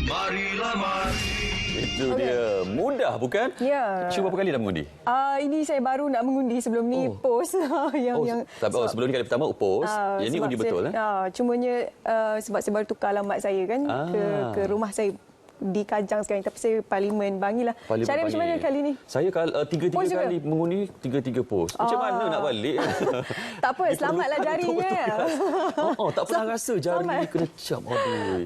Marilah mari. Itu dia. Mudah bukan? Ya. Cuba berapa kali dah mengundi? Ini saya baru nak mengundi, sebelum ni post. Sebelum ni kali pertama post. Yang ni undi betul. Cumanya sebab saya baru tukar alamat saya kan ke rumah saya di Kajang sekarang, tapi saya Parlimen Bangi lah. Cara macam mana kali ni? Saya tiga kali mengundi, tiga post. Macam mana nak balik? Tak apa, selamatlah jarinya. Tak pernah rasa jari kena cap.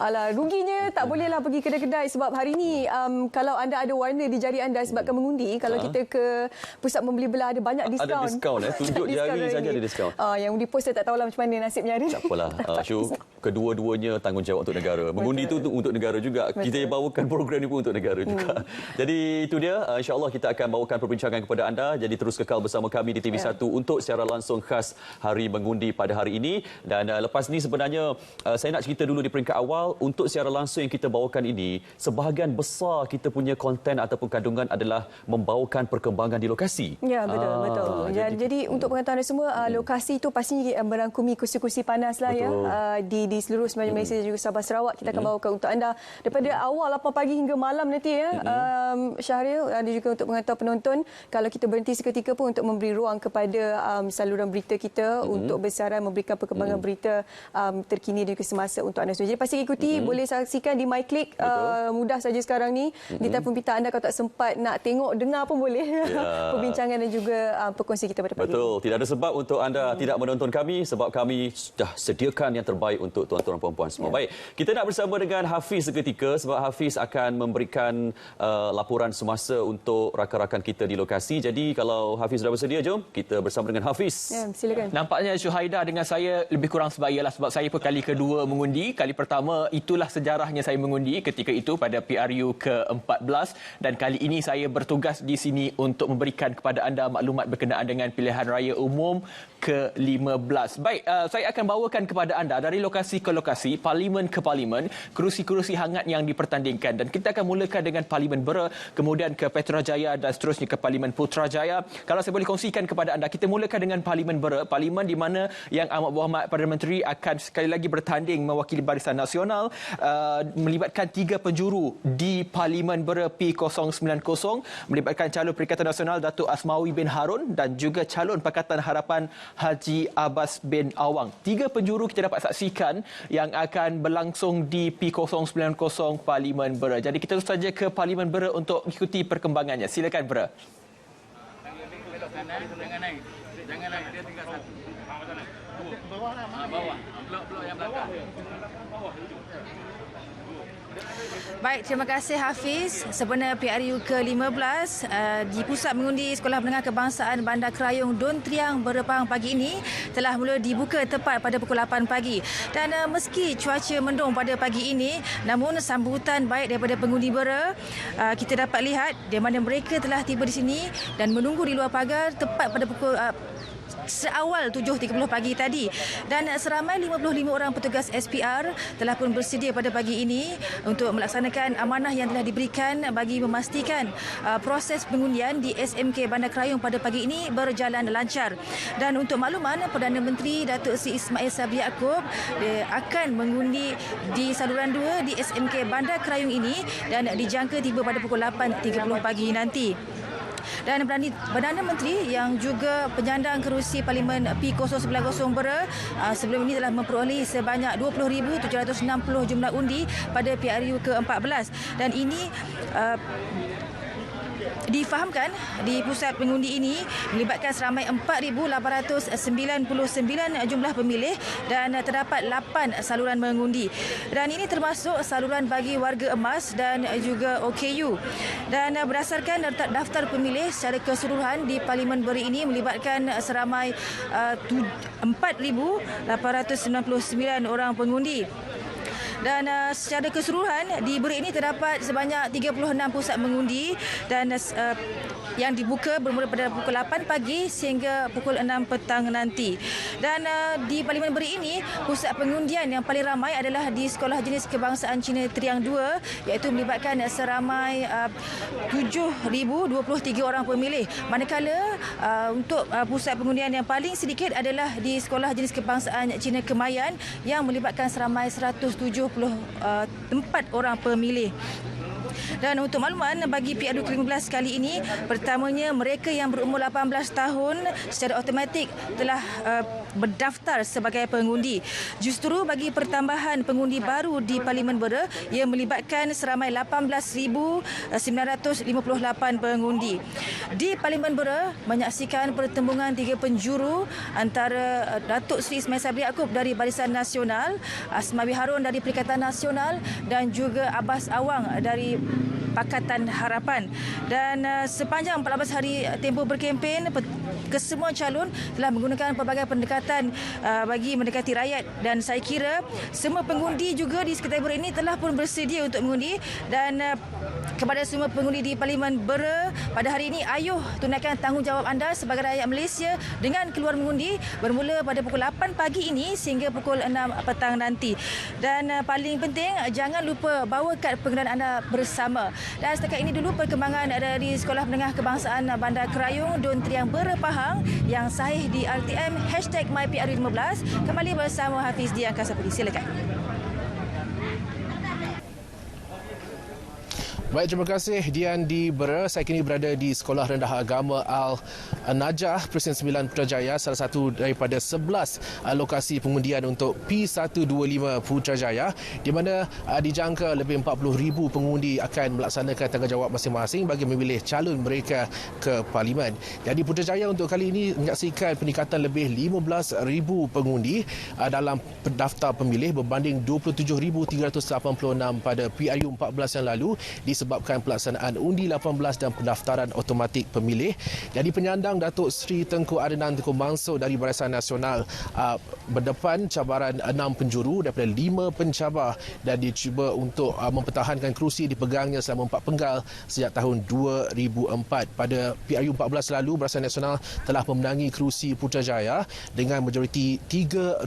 Alah, ruginya tak bolehlah pergi kedai-kedai sebab hari ni kalau anda ada warna di jari anda sebabkan mengundi, kalau kita ke pusat membeli belah ada banyak diskaun. Ada diskaun tunjuk jari saja ada diskaun. Yang undi post saya tak tahulah macam mana nasibnya hari ni. Tak apalah. Syu, kedua-duanya tanggungjawab untuk negara. Mengundi itu untuk negara juga. Kita bawakan program ini pun untuk negara juga. Jadi itu dia. InsyaAllah kita akan bawakan perbincangan kepada anda. Jadi terus kekal bersama kami di TV1 untuk secara langsung khas Hari Mengundi pada hari ini. Dan lepas ni sebenarnya saya nak cerita dulu di peringkat awal. Untuk secara langsung yang kita bawakan ini, sebahagian besar kita punya konten ataupun kandungan adalah membawakan perkembangan di lokasi. Ya, betul. Jadi untuk pengetahuan semua, lokasi itu pasti merangkumi kursi-kursi panas lah ya. Di seluruh semenanjung Malaysia dan juga Sabah Sarawak. Kita akan bawakan untuk anda daripada awal 8 pagi hingga malam nanti ya. Syahril, ada juga untuk pengetahuan penonton, kalau kita berhenti seketika pun untuk memberi ruang kepada saluran berita kita untuk bersiaran memberikan perkembangan berita terkini dan juga semasa untuk anda semua. Jadi pasti ikuti, boleh saksikan di MyClick, mudah saja sekarang ni. Di telefon pintar anda kalau tak sempat nak tengok, dengar pun boleh perbincangan dan juga perkongsi kita pada pagi. Betul, tidak ada sebab untuk anda tidak menonton kami sebab kami sudah sediakan yang terbaik untuk tuan-tuan perempuan semua. Baik, kita nak bersama dengan Hafiz seketika sebab Hafiz akan memberikan laporan semasa untuk rakan-rakan kita di lokasi. Jadi kalau Hafiz sudah bersedia, jom kita bersama dengan Hafiz. Ya, silakan. Nampaknya Syuhaida dengan saya lebih kurang sebayalah sebab saya pun kali kedua mengundi. Kali pertama itulah sejarahnya saya mengundi ketika itu pada PRU ke-14 dan kali ini saya bertugas di sini untuk memberikan kepada anda maklumat berkenaan dengan pilihan raya umum ke-15. Baik, saya akan bawakan kepada anda dari lokasi ke lokasi, parlimen ke parlimen, kerusi-kerusi hangat yang dipertandingkan dan kita akan mulakan dengan Parlimen Bera, kemudian ke Petrajaya dan seterusnya ke Parlimen Putrajaya. Kalau saya boleh kongsikan kepada anda, kita mulakan dengan Parlimen Bera, parlimen di mana Yang Amat Berhormat Perdana Menteri akan sekali lagi bertanding mewakili Barisan Nasional, melibatkan 3 penjuru di Parlimen Bera P090, melibatkan calon Perikatan Nasional Datuk Asmawi bin Harun dan juga calon Pakatan Harapan Haji Abbas bin Awang. 3 penjuru kita dapat saksikan yang akan berlangsung di P090 Parlimen Bera. Jadi kita terus saja ke Parlimen Bera untuk ikuti perkembangannya. Silakan Bera. Jangan naik. Dia tinggal satu. Bawah. Blok yang belakang. Baik, terima kasih Hafiz. Sebenarnya PRU ke-15 di Pusat Mengundi Sekolah Menengah Kebangsaan Bandar Krayung Don Triang Berepang pagi ini telah mula dibuka tepat pada pukul 8 pagi. Dan meski cuaca mendung pada pagi ini, namun sambutan baik daripada pengundi Bera kita dapat lihat di mana mereka telah tiba di sini dan menunggu di luar pagar tepat pada pukul seawal 7.30 pagi tadi dan seramai 55 orang petugas SPR telah pun bersedia pada pagi ini untuk melaksanakan amanah yang telah diberikan bagi memastikan proses pengundian di SMK Bandar Krayung pada pagi ini berjalan lancar. Dan untuk makluman, Perdana Menteri Datuk Seri Ismail Sabri Yaakob akan mengundi di saluran 2 di SMK Bandar Krayung ini dan dijangka tiba pada pukul 8.30 pagi nanti. Dan Perdana Menteri yang juga penyandang kerusi Parlimen P090 Bera sebelum ini telah memperoleh sebanyak 20,760 jumlah undi pada PRU ke-14 dan ini difahamkan di pusat pengundi ini melibatkan seramai 4,899 jumlah pemilih dan terdapat 8 saluran mengundi. Dan ini termasuk saluran bagi warga emas dan juga OKU. Dan berdasarkan daftar pemilih secara keseluruhan di Parlimen Bera ini melibatkan seramai 4,899 orang pengundi. Dan secara keseluruhan di Bera ini terdapat sebanyak 36 pusat mengundi dan yang dibuka bermula pada pukul 8 pagi sehingga pukul 6 petang nanti. Dan di Parlimen Bera ini, pusat pengundian yang paling ramai adalah di Sekolah Jenis Kebangsaan Cina Triang 2 iaitu melibatkan seramai 7,023 orang pemilih. Manakala untuk pusat pengundian yang paling sedikit adalah di Sekolah Jenis Kebangsaan Cina Kemayan yang melibatkan seramai 170 tempat orang pemilih. Dan untuk makluman bagi PRU ke-15 kali ini, pertamanya mereka yang berumur 18 tahun secara automatik telah berdaftar sebagai pengundi. Justru bagi pertambahan pengundi baru di Parlimen Bera yang melibatkan seramai 18,958 pengundi. Di Parlimen Bera menyaksikan pertembungan 3 penjuru antara Datuk Seri Ismail Sabri Yaakob dari Barisan Nasional, Asmawi Harun dari Perikatan Nasional dan juga Abbas Awang dari Pakatan Harapan. Dan sepanjang 14 hari tempoh berkempen, kesemua calon telah menggunakan pelbagai pendekatan bagi mendekati rakyat, dan saya kira semua pengundi juga di sekitar Bera ini telah pun bersedia untuk mengundi. Dan kepada semua pengundi di Parlimen Bera, pada hari ini ayuh tunaikan tanggungjawab anda sebagai rakyat Malaysia dengan keluar mengundi bermula pada pukul 8 pagi ini sehingga pukul 6 petang nanti. Dan paling penting, jangan lupa bawa kad pengendaraan anda bersama. Dan setakat ini dulu perkembangan dari Sekolah Menengah Kebangsaan Bandar Kerayung Don Triang Bera Pahang yang sahih di RTM #MyPRU15. Kembali bersama Hafiz di Angkasa Putih. Silakan. Baik, terima kasih Dian di Bera. Saya kini berada di Sekolah Rendah Agama Al-Najah, Presiden 9 Putrajaya, salah satu daripada 11 lokasi pengundian untuk P125 Putrajaya, di mana dijangka lebih 40,000 pengundi akan melaksanakan tanggungjawab masing-masing bagi memilih calon mereka ke Parlimen. Jadi Putrajaya untuk kali ini menyaksikan peningkatan lebih 15,000 pengundi dalam daftar pemilih berbanding 27,386 pada PRU 14 yang lalu, disebabkan pelaksanaan undi 18 dan pendaftaran automatik pemilih. Jadi penyandang Datuk Seri Tengku Adnan Tengku Mansur dari Barisan Nasional berdepan cabaran 6 penjuru daripada 5 pencabar, dan dicuba untuk mempertahankan kerusi dipegangnya selama 4 penggal sejak tahun 2004. Pada PRU 14 lalu, Barisan Nasional telah memenangi kerusi Putrajaya dengan majoriti 3,000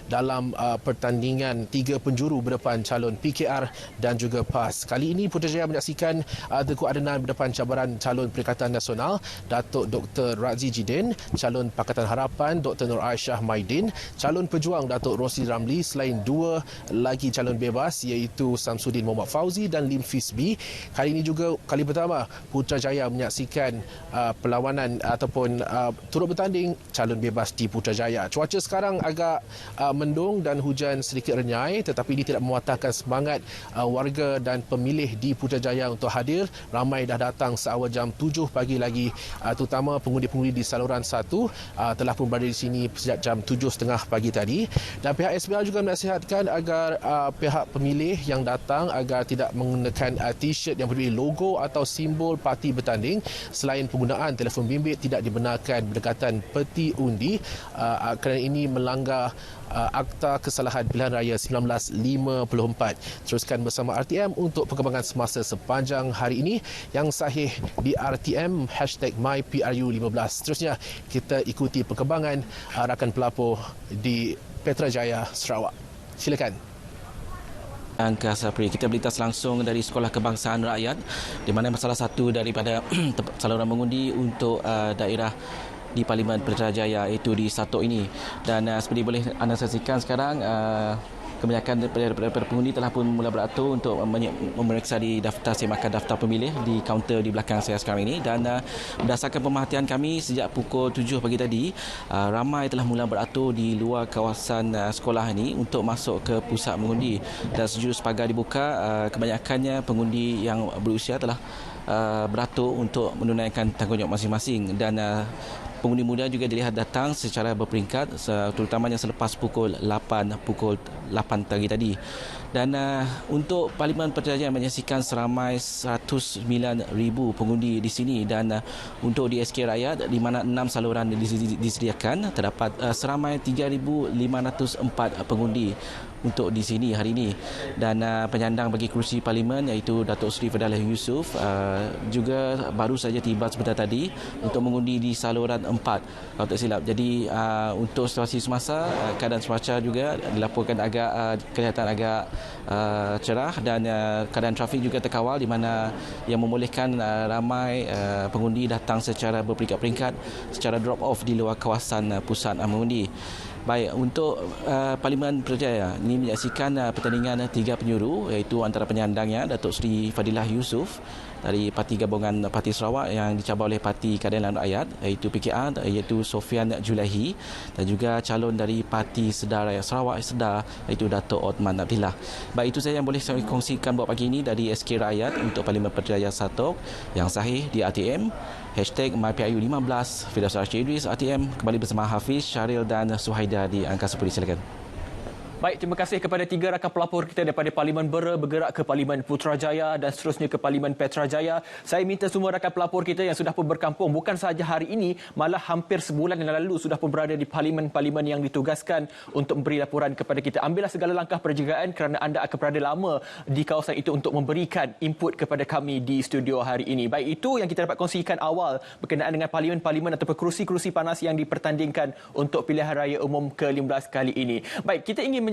dalam pertandingan 3 penjuru berdepan calon PKR dan juga PAS. Kali ini Putrajaya menyaksikan Tengku Adnan berdepan cabaran calon Perikatan Nasional Datuk Dr. Razi Jidin, calon Pakatan Harapan Dr. Nur Aisyah Maidin, calon Pejuang Datuk Rosli Ramli, selain 2 lagi calon bebas iaitu Samsudin Muhammad Fauzi dan Lim Fisbi. Kali ini juga kali pertama Putrajaya menyaksikan perlawanan ataupun turut bertanding calon bebas di Putrajaya. Cuaca sekarang agak mendung dan hujan sedikit renyai, tetapi ini tidak mematahkan semangat warga dan pemilih di Putrajaya untuk hadir. Ramai dah datang seawal jam 7 pagi lagi, terutama pengundi-pengundi di saluran 1 telah pun berada di sini sejak jam 7.30 pagi tadi. Dan pihak SPL juga menasihatkan agar pihak pemilih yang datang agar tidak menggunakan t-shirt yang berberi logo atau simbol parti bertanding. Selain penggunaan telefon bimbit, tidak dibenarkan berdekatan peti undi kerana ini melanggar Akta Kesalahan Pilihan Raya 1954. Teruskan bersama RTM untuk perkembangan semasa sepanjang hari ini yang sahih di RTM #MyPRU15. Seterusnya kita ikuti perkembangan rakan pelapor di Petrajaya, Sarawak. Silakan. Angkasa Putih. Kita berlintas langsung dari Sekolah Kebangsaan Rakyat, di mana salah satu daripada saluran mengundi untuk daerah di Parlimen Putrajaya iaitu di Satok ini. Dan seperti boleh anda saksikan sekarang, kebanyakan daripada pengundi telah pun mula beratur untuk memeriksa di daftar semakan daftar pemilih di kaunter di belakang saya sekarang ini. Dan berdasarkan pemerhatian kami sejak pukul 7 pagi tadi, ramai telah mula beratur di luar kawasan sekolah ini untuk masuk ke pusat mengundi. Dan sejurus pagar dibuka, kebanyakannya pengundi yang berusia telah beratur untuk menunaikan tanggungjawab masing-masing. Dan pengundi muda juga dilihat datang secara berperingkat, terutamanya selepas pukul 8 pagi tadi. Dan untuk Parlimen Putrajaya menyaksikan seramai 109,000 pengundi di sini. Dan untuk di SK Rakyat, di mana 6 saluran disediakan, terdapat seramai 3,504 pengundi untuk di sini hari ini. Dan penyandang bagi kerusi Parlimen iaitu Datuk Seri Firdaus Yusof juga baru saja tiba sebentar tadi untuk mengundi di saluran 4 kalau tak silap. Jadi untuk situasi semasa, keadaan cuaca juga dilaporkan kelihatan agak cerah, dan keadaan trafik juga terkawal, di mana yang membolehkan ramai pengundi datang secara berperingkat-peringkat secara drop off di luar kawasan pusat mengundi. Baik, untuk Parlimen Putrajaya ini menyaksikan pertandingan 3 penyuru, iaitu antara penyandangnya Datuk Seri Fadilah Yusof dari Parti Gabungan Parti Sarawak yang dicabar oleh Parti Keadilan Rakyat, iaitu PKR, iaitu Sofian Julaihi, dan juga calon dari Parti Sedar Rakyat Sarawak Sedar, iaitu Datuk Othman Abdillah. Baik, itu saja yang boleh saya kongsikan buat pagi ini dari SK Rakyat untuk Parlimen Putrajaya 1 yang sahih di RTM. #MyPRU15, Firdaus Rashid Idris, RTM, kembali bersama Hafiz, Syaril dan Suhaida di Angkasa Puteri. Silakan. Baik, terima kasih kepada 3 rakan pelapor kita daripada Parlimen Bera bergerak ke Parlimen Putrajaya dan seterusnya ke Parlimen Petrajaya. Saya minta semua rakan pelapor kita yang sudah pun berkampung, bukan sahaja hari ini, malah hampir sebulan yang lalu sudah pun berada di parlimen-parlimen yang ditugaskan untuk memberi laporan kepada kita. Ambillah segala langkah penjagaan kerana anda akan berada lama di kawasan itu untuk memberikan input kepada kami di studio hari ini. Baik, itu yang kita dapat kongsikan awal berkenaan dengan parlimen-parlimen ataupun kerusi-kerusi panas yang dipertandingkan untuk pilihan raya umum ke-15 kali ini. Baik, kita ingin